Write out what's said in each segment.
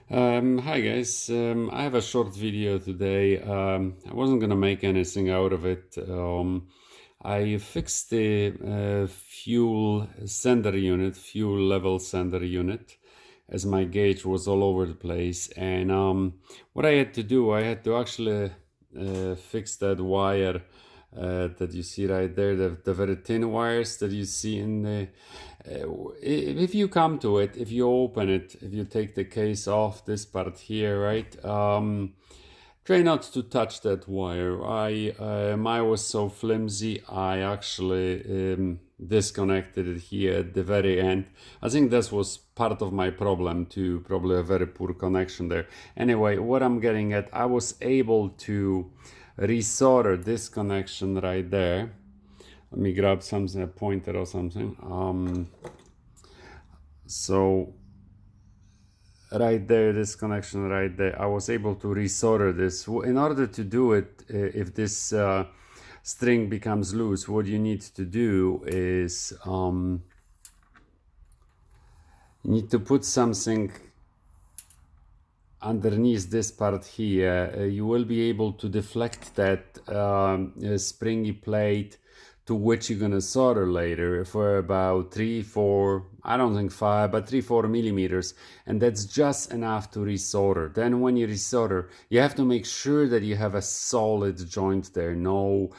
Hi guys, I have a short video today. I wasn't gonna make anything out of it. I fixed the fuel level sender unit, as my gauge was all over the place. And what I had to do, I had to actually fix that wire that you see right there, the very thin wires that you see in the if you come to it, if you open it, if you take the case off this part here, right, try not to touch that wire. Mine was so flimsy, I actually disconnected it here at the very end. I think this was part of my problem too, probably a very poor connection there. Anyway, what I'm getting at, I was able to resolder this connection right there. Let me grab something, a pointer or something. So right there, this connection right there, I was able to resolder this. In order to do it, if this string becomes loose, what you need to do is you need to put something underneath this part here. You will be able to deflect that springy plate to which you're gonna solder later for about 3-4, I don't think 5, but 3-4 millimeters, and that's just enough to resolder. Then when you resolder, you have to make sure that you have a solid joint there, no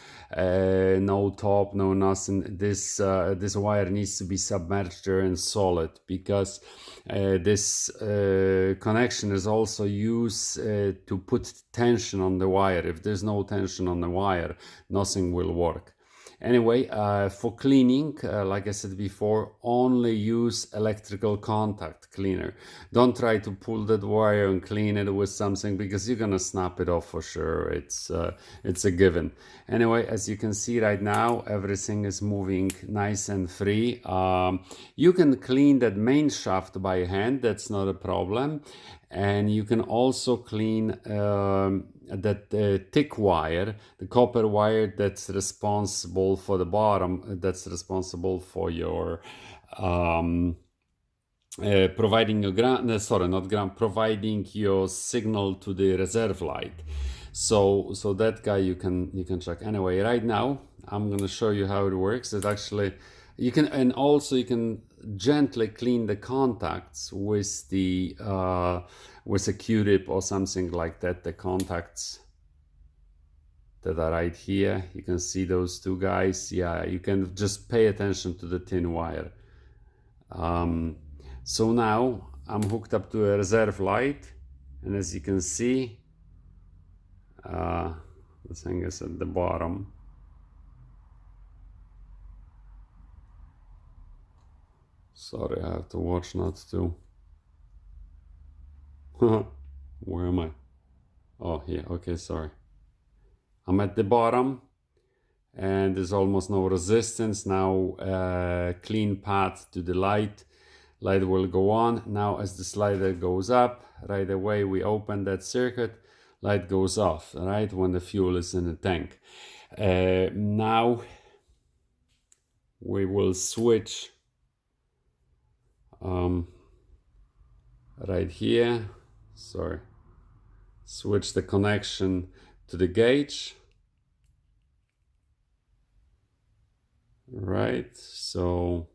top, no nothing. This wire needs to be submerged there and solid, because this connection is also used to put tension on the wire. If there's no tension on the wire, nothing will work. Anyway, for cleaning, like I said before, only use electrical contact cleaner. Don't try to pull that wire and clean it with something, because you're gonna snap it off for sure. It's a given. Anyway, as you can see right now, everything is moving nice and free. You can clean that main shaft by hand, that's not a problem. And you can also clean that thick wire, the copper wire that's responsible for the bottom, that's responsible for your providing your providing your signal to the reserve light. So that guy you can check. Anyway, right now I'm gonna show you how it works. It actually you can, and also you can gently clean the contacts with the with a Q-tip or something like that. The contacts that are right here, you can see those two guys. Yeah, you can just pay attention to the thin wire. So now I'm hooked up to a reserve light, and as you can see, the thing is at the bottom. Sorry, I have to watch not to. Where am I? Oh, here. Okay, sorry. I'm at the bottom, and there's almost no resistance now. Clean path to the light. Light will go on. Now as the slider goes up, right away we open that circuit, light goes off, right, when the fuel is in the tank. Now we will switch right here, sorry, switch the connection to the gauge. Right, so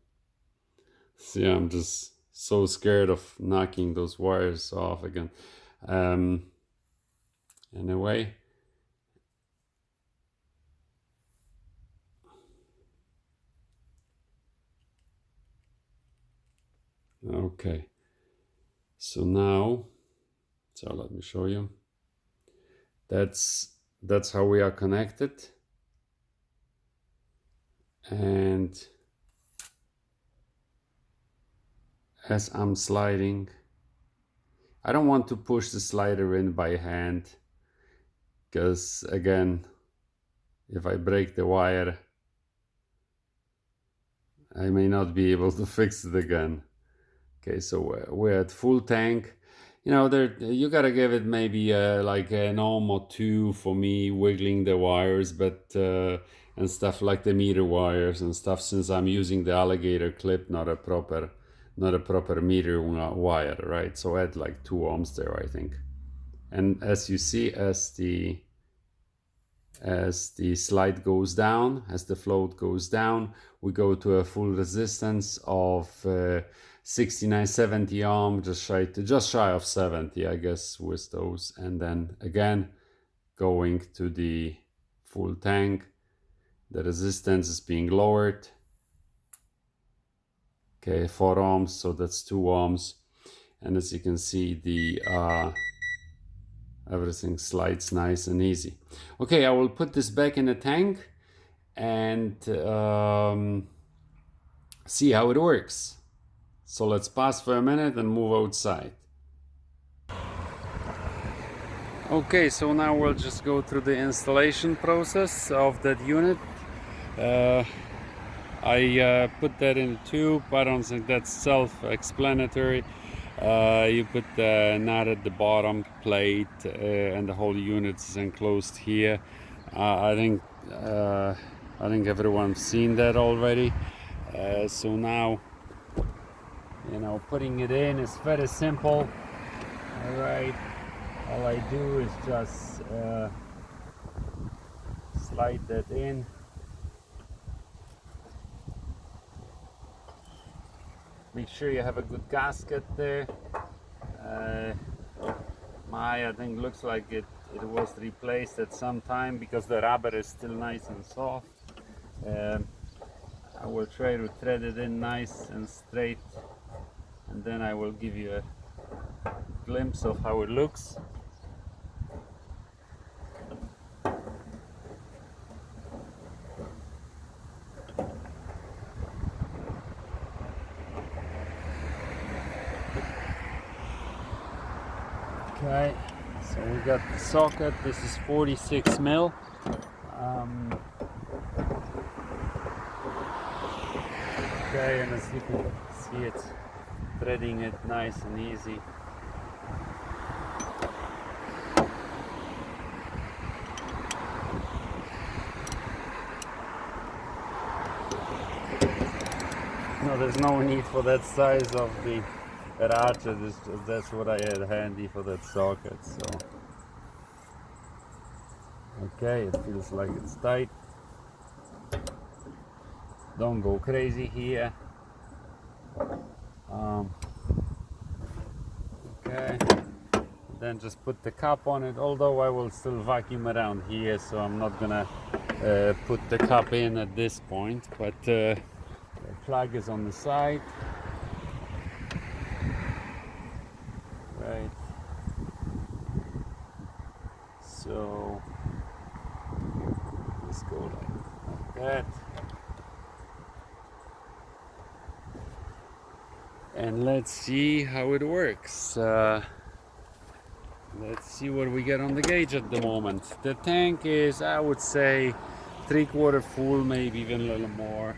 see, I'm just so scared of knocking those wires off again. Anyway, okay, so now, so let me show you. That's how we are connected. And as I'm sliding, I don't want to push the slider in by hand, because again, if I break the wire, I may not be able to fix it again. Okay, so we're at full tank. You know, you gotta give it maybe like an ohm or two for me wiggling the wires, but and stuff like the meter wires and stuff, since I'm using the alligator clip, not a proper not a proper meter wire, right? So add like 2 ohms there, I think. And as you see, as the slide goes down, as the float goes down, we go to a full resistance of 6970 ohm, just shy of 70, I guess, with those. And then again, going to the full tank, the resistance is being lowered. Okay, 4 ohms, so that's 2 ohms. And as you can see, the everything slides nice and easy. Okay, I will put this back in the tank and see how it works. So let's pause for a minute and move outside. Okay, so now we'll just go through the installation process of that unit. I put that in a tube. I don't think that's self-explanatory. You put the nut at the bottom plate, and the whole unit is enclosed here. I think everyone's seen that already. So now, you know, putting it in is very simple. All right, all I do is just slide that in. Make sure you have a good gasket there. I think looks like it was replaced at some time because the rubber is still nice and soft. I will try to thread it in nice and straight, and then I will give you a glimpse of how it looks. Okay, so we got the socket. This is 46 mil. Okay, and as you can see, it's threading it nice and easy. No, there's no need for that size of the ratchet. That's what I had handy for that socket. So okay, it feels like it's tight. Don't go crazy here. Okay, then just put the cap on it, although I will still vacuum around here, so I'm not gonna put the cap in at this point, but the plug is on the side. Right, so let's go like that. And let's see how it works. Let's see what we get on the gauge at the moment. The tank is, I would say, 3/4 full, maybe even a little more.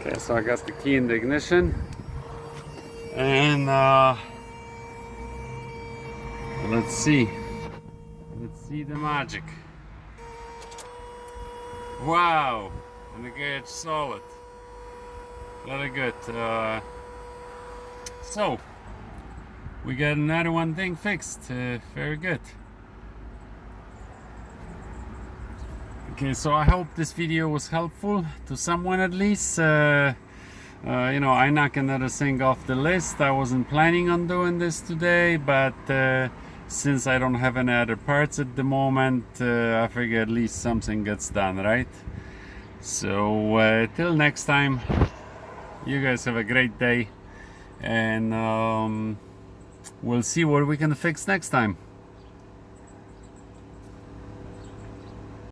Okay, so I got the key in the ignition, and let's see the magic. Wow, and the gauge solid, very good. So we got another one thing fixed. Very good. Okay, so I hope this video was helpful to someone at least. You know, I knock another thing off the list. I wasn't planning on doing this today, but since I don't have any other parts at the moment, I figure at least something gets done, right? So till next time, you guys have a great day, and we'll see what we can fix next time.